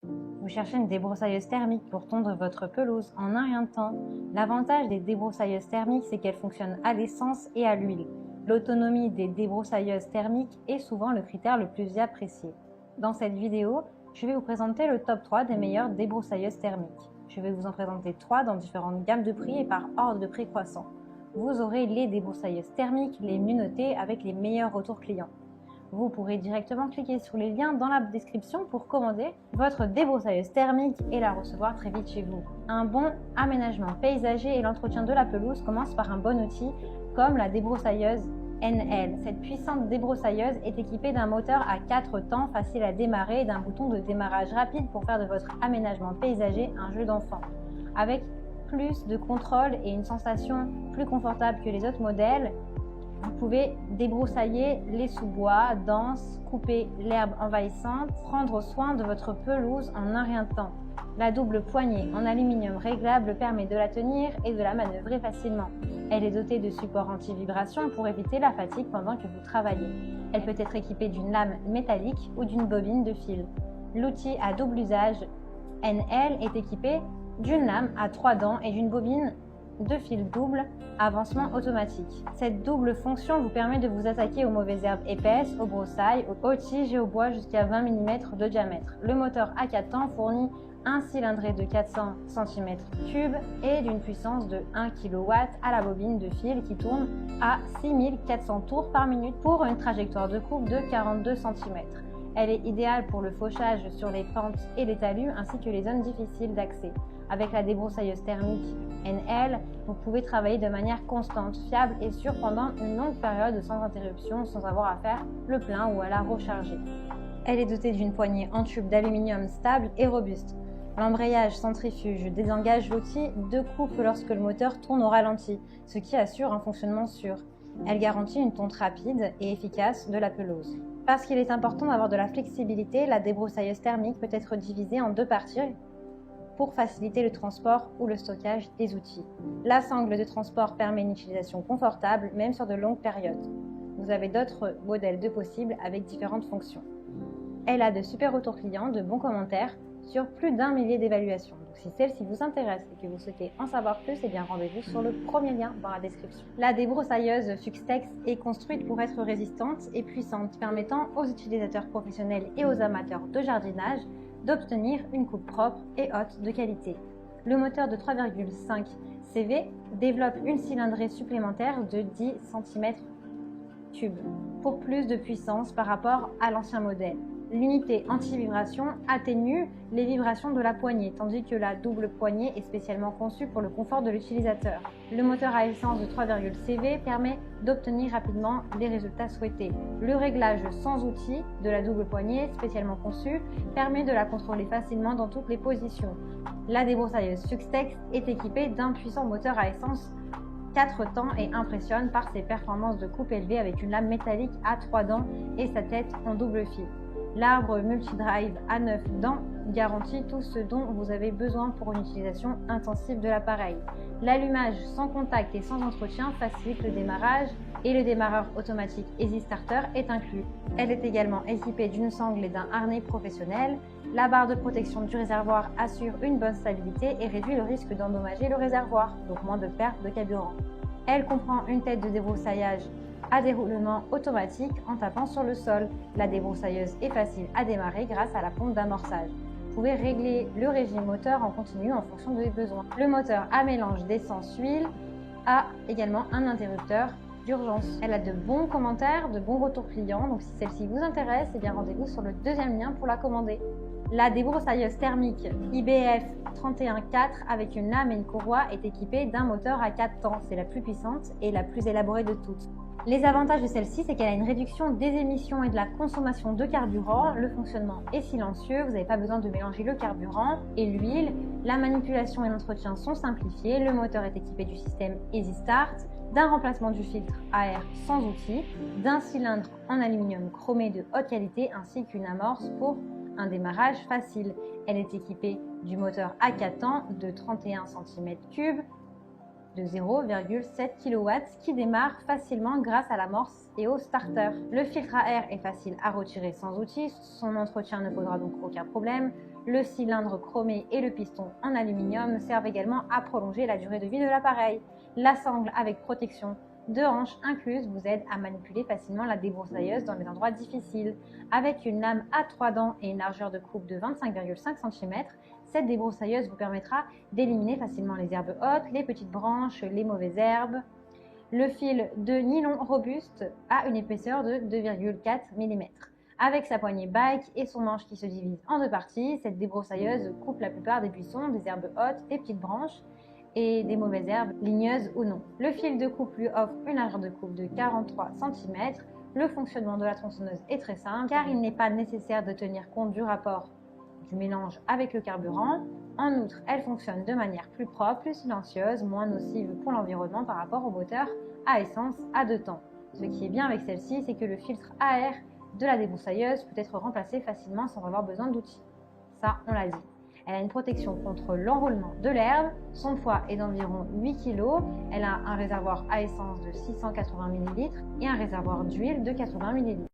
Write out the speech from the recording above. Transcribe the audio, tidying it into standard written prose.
Vous cherchez une débroussailleuse thermique pour tondre votre pelouse en un rien de temps. L'avantage des débroussailleuses thermiques, c'est qu'elles fonctionnent à l'essence et à l'huile. L'autonomie des débroussailleuses thermiques est souvent le critère le plus apprécié. Dans cette vidéo, je vais vous présenter le top 3 des meilleures débroussailleuses thermiques. Je vais vous en présenter 3 dans différentes gammes de prix et par ordre de prix croissant. Vous aurez les débroussailleuses thermiques les mieux notées avec les meilleurs retours clients. Vous pourrez directement cliquer sur les liens dans la description pour commander votre débroussailleuse thermique et la recevoir très vite chez vous. Un bon aménagement paysager et l'entretien de la pelouse commencent par un bon outil comme la débroussailleuse NL. Cette puissante débroussailleuse est équipée d'un moteur à 4 temps facile à démarrer et d'un bouton de démarrage rapide pour faire de votre aménagement paysager un jeu d'enfant. Avec plus de contrôle et une sensation plus confortable que les autres modèles, vous pouvez débroussailler les sous-bois denses, couper l'herbe envahissante, prendre soin de votre pelouse en un rien de temps. La double poignée en aluminium réglable permet de la tenir et de la manœuvrer facilement. Elle est dotée de supports anti-vibration pour éviter la fatigue pendant que vous travaillez. Elle peut être équipée d'une lame métallique ou d'une bobine de fil. L'outil à double usage NL est équipé d'une lame à 3 dents et d'une bobine de fil double avancement automatique. Cette double fonction vous permet de vous attaquer aux mauvaises herbes épaisses, aux broussailles, aux tiges et aux bois jusqu'à 20 mm de diamètre. Le moteur à 4 temps fournit un cylindré de 400 cm3 et d'une puissance de 1 kW à la bobine de fil qui tourne à 6400 tours par minute pour une trajectoire de coupe de 42 cm. Elle est idéale pour le fauchage sur les pentes et les talus ainsi que les zones difficiles d'accès. Avec la débroussailleuse thermique NL, vous pouvez travailler de manière constante, fiable et sûre pendant une longue période sans interruption, sans avoir à faire le plein ou à la recharger. Elle est dotée d'une poignée en tube d'aluminium stable et robuste. L'embrayage centrifuge désengage l'outil de coupe lorsque le moteur tourne au ralenti, ce qui assure un fonctionnement sûr. Elle garantit une tonte rapide et efficace de la pelouse. Parce qu'il est important d'avoir de la flexibilité, la débroussailleuse thermique peut être divisée en 2 parties pour faciliter le transport ou le stockage des outils. La sangle de transport permet une utilisation confortable, même sur de longues périodes. Vous avez d'autres modèles de possibles avec différentes fonctions. Elle a de super retours clients, de bons commentaires sur plus d'1 millier d'évaluations. Donc si celle-ci vous intéresse et que vous souhaitez en savoir plus, bien rendez-vous sur le premier lien dans la description. La débroussailleuse Fuxtex est construite pour être résistante et puissante, permettant aux utilisateurs professionnels et aux amateurs de jardinage d'obtenir une coupe propre et haute de qualité. Le moteur de 3,5 CV développe une cylindrée supplémentaire de 10 cm3 pour plus de puissance par rapport à l'ancien modèle. L'unité anti-vibration atténue les vibrations de la poignée, tandis que la double poignée est spécialement conçue pour le confort de l'utilisateur. Le moteur à essence de 3,5 CV permet d'obtenir rapidement les résultats souhaités. Le réglage sans outil de la double poignée, spécialement conçue, permet de la contrôler facilement dans toutes les positions. La débroussailleuse Fuxtex est équipée d'un puissant moteur à essence 4 temps et impressionne par ses performances de coupe élevées avec une lame métallique à 3 dents et sa tête en double fil. L'arbre multidrive à 9 dents garantit tout ce dont vous avez besoin pour une utilisation intensive de l'appareil. L'allumage sans contact et sans entretien facilite le démarrage et le démarreur automatique Easy Starter est inclus. Elle est également équipée d'une sangle et d'un harnais professionnel. La barre de protection du réservoir assure une bonne stabilité et réduit le risque d'endommager le réservoir, donc moins de perte de carburant. Elle comprend une tête de débroussaillage à déroulement automatique en tapant sur le sol. La débroussailleuse est facile à démarrer grâce à la pompe d'amorçage. Vous pouvez régler le régime moteur en continu en fonction des besoins. Le moteur à mélange d'essence-huile a également un interrupteur d'urgence. Elle a de bons commentaires, de bons retours clients, donc si celle-ci vous intéresse, rendez-vous sur le deuxième lien pour la commander. La débroussailleuse thermique IBF 31.4 avec une lame et une courroie est équipée d'un moteur à 4 temps. C'est la plus puissante et la plus élaborée de toutes. Les avantages de celle-ci, c'est qu'elle a une réduction des émissions et de la consommation de carburant. Le fonctionnement est silencieux, vous n'avez pas besoin de mélanger le carburant et l'huile. La manipulation et l'entretien sont simplifiés. Le moteur est équipé du système Easy Start, d'un remplacement du filtre à air sans outil, d'un cylindre en aluminium chromé de haute qualité ainsi qu'une amorce pour un démarrage facile. Elle est équipée du moteur à 4 temps de 31 cm3 de 0,7 kW qui démarre facilement grâce à l'amorce et au starter. Le filtre à air est facile à retirer sans outil, son entretien ne posera donc aucun problème. Le cylindre chromé et le piston en aluminium servent également à prolonger la durée de vie de l'appareil. La sangle avec protection de hanches incluse vous aide à manipuler facilement la débroussailleuse dans les endroits difficiles. Avec une lame à 3 dents et une largeur de coupe de 25,5 cm, cette débroussailleuse vous permettra d'éliminer facilement les herbes hautes, les petites branches, les mauvaises herbes. Le fil de nylon robuste a une épaisseur de 2,4 mm. Avec sa poignée bike et son manche qui se divise en 2 parties, cette débroussailleuse coupe la plupart des buissons, des herbes hautes, des petites branches et des mauvaises herbes, ligneuses ou non. Le fil de coupe lui offre une largeur de coupe de 43 cm. Le fonctionnement de la tronçonneuse est très simple car il n'est pas nécessaire de tenir compte du rapport du mélange avec le carburant. En outre, elle fonctionne de manière plus propre, plus silencieuse, moins nocive pour l'environnement par rapport au moteur à essence à 2 temps. Ce qui est bien avec celle-ci, c'est que le filtre à air de la débroussailleuse peut être remplacé facilement sans avoir besoin d'outils. Ça, on l'a dit. Elle a une protection contre l'enroulement de l'herbe. Son poids est d'environ 8 kg. Elle a un réservoir à essence de 680 ml et un réservoir d'huile de 80 ml.